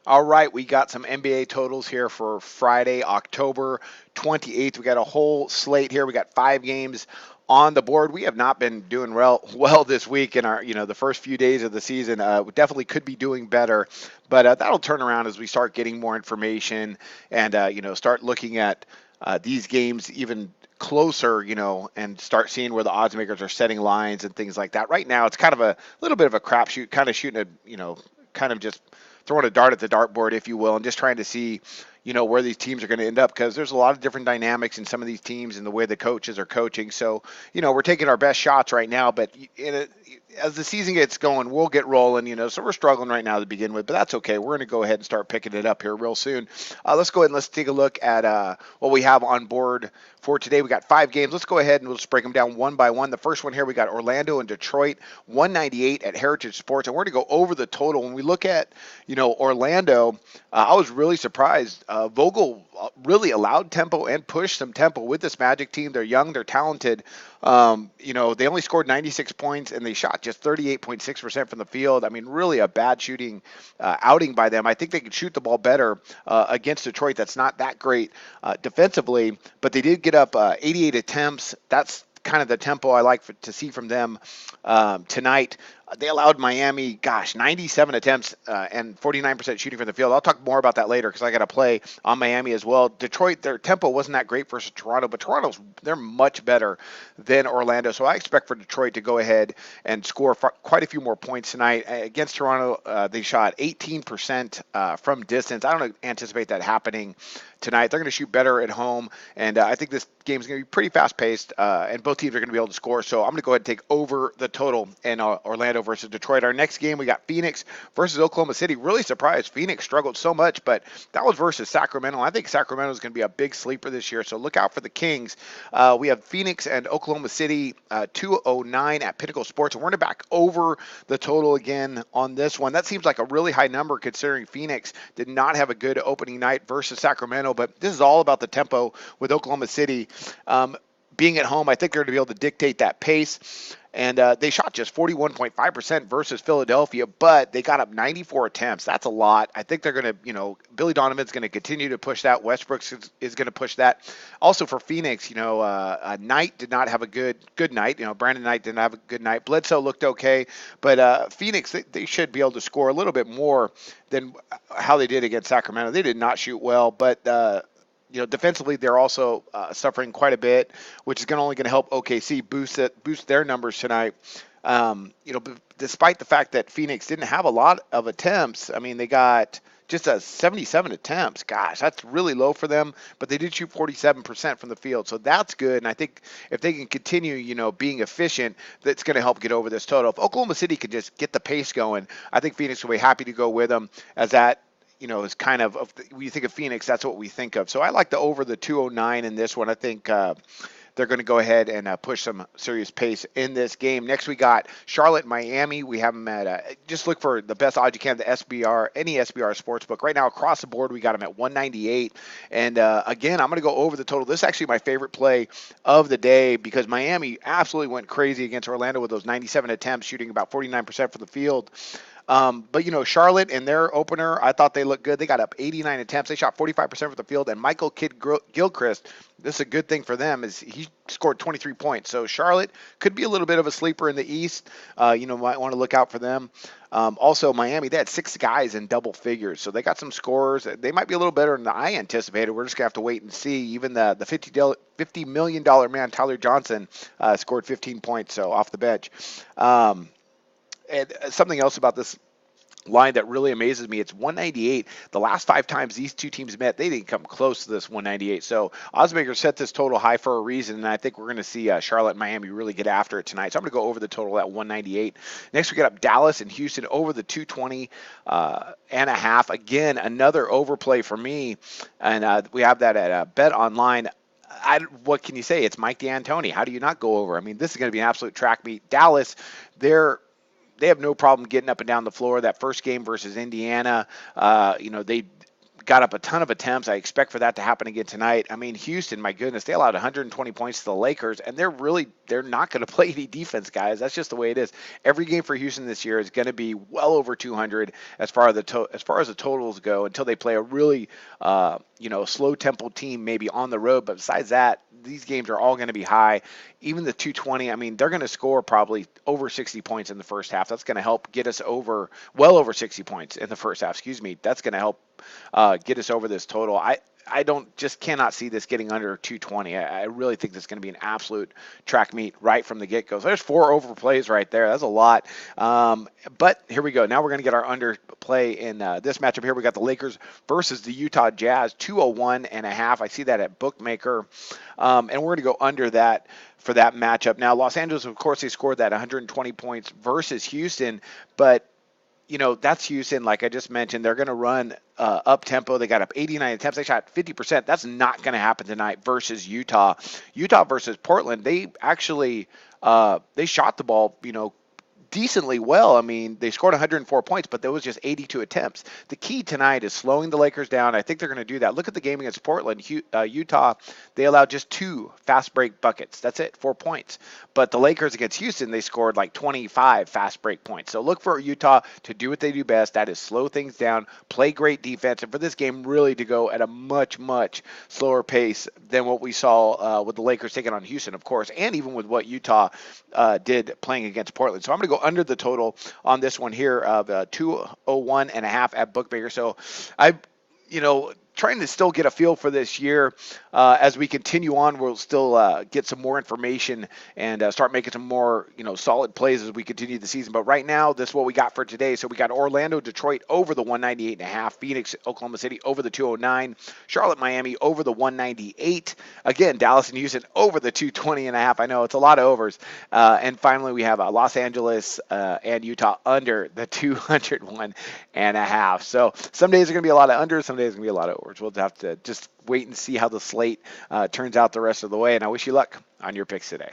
All right, we got some NBA totals here for Friday, October 28th. We got a whole slate here. We got 5 games on the board. We have not been doing well this week in our, the first few days of the season. We definitely could be doing better, but that'll turn around as we start getting more information and, start looking at these games even closer, and start seeing where the odds makers are setting lines and things like that. Right now, it's kind of a little bit of a crapshoot, kind of shooting kind of just throwing a dart at the dartboard, if you will, and just trying to see, where these teams are going to end up because there's a lot of different dynamics in some of these teams and the way the coaches are coaching. So, we're taking our best shots right now, but as the season gets going, we'll get rolling, So we're struggling right now to begin with, but that's okay. We're going to go ahead and start picking it up here real soon. Let's go ahead and let's take a look at what we have on board for today. We got 5 games. Let's go ahead and we'll just break them down one by one. The first one here, we got Orlando and Detroit, 198 at Heritage Sports, and we're going to go over the total. When we look at, Orlando, I was really surprised. Vogel really allowed tempo and pushed some tempo with this Magic team. They're young, they're talented. They only scored 96 points and they shot just 38.6% from the field. I mean, really a bad shooting outing by them. I think they could shoot the ball better against Detroit. That's not that great defensively, but they did get up 88 attempts. That's kind of the tempo I like to see from them tonight. They allowed Miami, 97 attempts and 49% shooting from the field. I'll talk more about that later because I got to play on Miami as well. Detroit, their tempo wasn't that great versus Toronto, but they're much better than Orlando. So I expect for Detroit to go ahead and score quite a few more points tonight. Against Toronto, they shot 18% from distance. I don't anticipate that happening tonight. They're going to shoot better at home, and I think this game is going to be pretty fast-paced, and both teams are going to be able to score. So I'm going to go ahead and take over the total in Orlando versus Detroit. Our next game, we got Phoenix versus Oklahoma City. Really surprised. Phoenix struggled so much, but that was versus Sacramento. I think Sacramento is going to be a big sleeper this year, so look out for the Kings. We have Phoenix and Oklahoma City, 209 at Pinnacle Sports, and we're going to back over the total again on this one. That seems like a really high number considering Phoenix did not have a good opening night versus Sacramento, but this is all about the tempo with Oklahoma City. Being at home, I think they're going to be able to dictate that pace. And they shot just 41.5% versus Philadelphia, but they got up 94 attempts. That's a lot. I think they're going to, Billy Donovan's going to continue to push that. Westbrook is going to push that. Also for Phoenix, Knight did not have a good night. Brandon Knight didn't have a good night. Bledsoe looked okay, but Phoenix, they should be able to score a little bit more than how they did against Sacramento. They did not shoot well, but defensively, they're also suffering quite a bit, which is only going to help OKC boost their numbers tonight. Despite the fact that Phoenix didn't have a lot of attempts, I mean, they got just 77 attempts. Gosh, that's really low for them, but they did shoot 47% from the field, so that's good. And I think if they can continue, being efficient, that's going to help get over this total. If Oklahoma City could just get the pace going, I think Phoenix will be happy to go with them as that is kind of when you think of Phoenix, that's what we think of. So I like the over the 209 in this one. I think they're going to go ahead and push some serious pace in this game. Next, we got Charlotte, Miami. We have them at just look for the best odds you can, the SBR, any SBR sportsbook. Right now, across the board, we got them at 198. And again, I'm going to go over the total. This is actually my favorite play of the day because Miami absolutely went crazy against Orlando with those 97 attempts, shooting about 49% from the field. But Charlotte in their opener, I thought they looked good. They got up 89 attempts. They shot 45% from the field. And Michael Kidd-Gilchrist, this is a good thing for them, is he scored 23 points. So Charlotte could be a little bit of a sleeper in the East. Might want to look out for them. Also, Miami, they had 6 guys in double figures, so they got some scorers. They might be a little better than I anticipated. We're just going to have to wait and see. Even the $50 million man, Tyler Johnson, scored 15 points, so off the bench. And something else about this line that really amazes me, it's 198. The last 5 times these two teams met, they didn't come close to this 198. So Oddsmaker set this total high for a reason, and I think we're going to see Charlotte and Miami really get after it tonight. So I'm going to go over the total at 198. Next, we got up Dallas and Houston over the 220 and a half. Again, another overplay for me, and we have that at Bet Online. What can you say? It's Mike D'Antoni. How do you not go over? I mean, this is going to be an absolute track meet. Dallas, they have no problem getting up and down the floor. That first game versus Indiana, they got up a ton of attempts. I expect for that to happen again tonight. I mean, Houston, my goodness, they allowed 120 points to the Lakers, and they're not going to play any defense, guys. That's just the way it is. Every game for Houston this year is going to be well over 200 as far as the totals go until they play a really slow tempo team maybe on the road. But besides that, these games are all going to be high. Even the 220, I mean, they're going to score probably over 60 points in the first half. That's going to help get us well over 60 points in the first half. Excuse me. That's going to help get us over this total. I cannot see this getting under 220. I really think this is going to be an absolute track meet right from the get-go. So there's 4 overplays right there. That's a lot. But here we go. Now we're going to get our underplay in this matchup here. We got the Lakers versus the Utah Jazz, 201.5. I see that at Bookmaker. And we're going to go under that for that matchup. Now, Los Angeles, of course, they scored that 120 points versus Houston, but that's Houston. Like I just mentioned, they're going to run up tempo. They got up 89 attempts. They shot 50%. That's not going to happen tonight versus Utah. Utah versus Portland, they actually they shot the ball, decently well. I mean, they scored 104 points, but there was just 82 attempts. The key tonight is slowing the Lakers down. I think they're going to do that. Look at the game against Portland. Utah, they allowed just 2 fast break buckets. That's it, 4 points. But the Lakers against Houston, they scored like 25 fast break points. So look for Utah to do what they do best. That is slow things down, play great defense, and for this game really to go at a much, much slower pace than what we saw with the Lakers taking on Houston, of course, and even with what Utah did playing against Portland. So I'm going to go under the total on this one here of 201.5 at Bookmaker. So trying to still get a feel for this year. As we continue on, we'll still get some more information and start making some more, solid plays as we continue the season. But right now, this is what we got for today. So we got Orlando, Detroit over the 198.5, Phoenix, Oklahoma City over the 209, Charlotte, Miami over the 198. Again, Dallas and Houston over the 220.5. I know it's a lot of overs. And finally, we have Los Angeles and Utah under the 201.5. So some days are going to be a lot of unders, some days are going to be a lot of overs. We'll have to just wait and see how the slate turns out the rest of the way. And I wish you luck on your picks today.